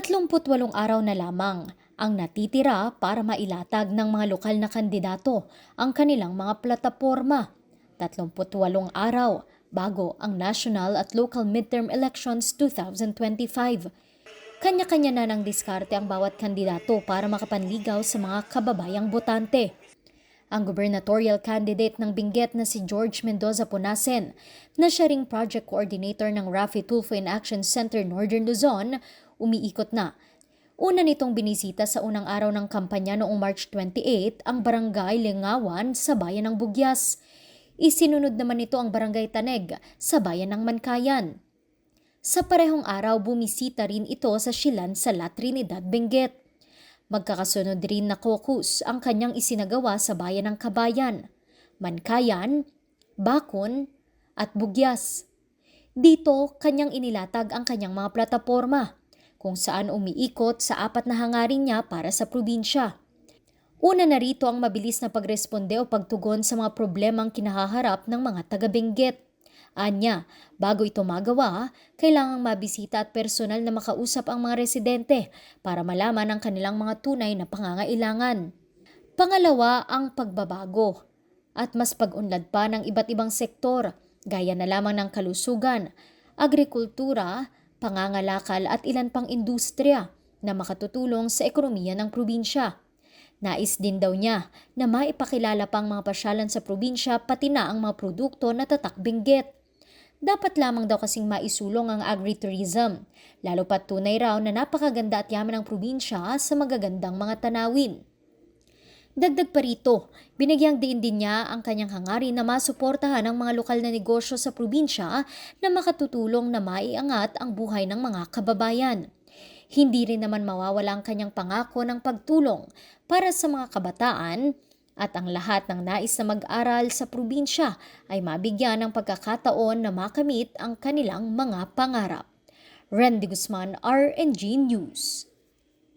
38 araw na lamang ang natitira para mailatag ng mga lokal na kandidato ang kanilang mga plataporma. 38 araw bago ang national at local midterm elections 2025. Kanya-kanya na ng diskarte ang bawat kandidato para makapanligaw sa mga kababayang botante. Ang gubernatorial candidate ng Benguet na si George Mendoza Punasen, na siya ring project coordinator ng Rafi Tulfo in Action Center Northern Luzon, umiikot na. Una nitong binisita sa unang araw ng kampanya noong March 28 ang Barangay Lingawan sa bayan ng Bugyas. Isinunod naman nito ang Barangay Taneg sa bayan ng Mankayan. Sa parehong araw, bumisita rin ito sa Silan sa La Trinidad, Benguet. Magkakasunod rin na caucus ang kanyang isinagawa sa bayan ng Kabayan, Mankayan, Bacon at Bugyas. Dito, kanyang inilatag ang kanyang mga plataporma, kung saan umiikot sa 4 na hangarin niya para sa probinsya. Una na rito ang mabilis na pagresponde o pagtugon sa mga problemang kinahaharap ng mga taga-Benguet. Anya, bago ito magawa, kailangang mabisita at personal na makausap ang mga residente para malaman ang kanilang mga tunay na pangangailangan. Pangalawa, ang pagbabago at mas pag-unlad pa ng iba't ibang sektor, gaya na lamang ng kalusugan, agrikultura, pangangalakal at ilan pang industriya na makatutulong sa ekonomiya ng probinsya. Nais din daw niya na maipakilala pang mga pasyalan sa probinsya pati na ang mga produkto na tatak Benguet. Dapat lamang daw kasing maisulong ang agritourism, lalo pat tunay raw na napakaganda at yaman ng probinsya sa magagandang mga tanawin. Dagdag pa rito, binagyang diin din niya ang kanyang hangarin na masuportahan ang mga lokal na negosyo sa probinsya na makatutulong na maiangat ang buhay ng mga kababayan. Hindi rin naman mawawala ang kanyang pangako ng pagtulong para sa mga kabataan at ang lahat ng nais na mag-aral sa probinsya ay mabigyan ng pagkakataon na makamit ang kanilang mga pangarap. Randy Guzman, RNG News.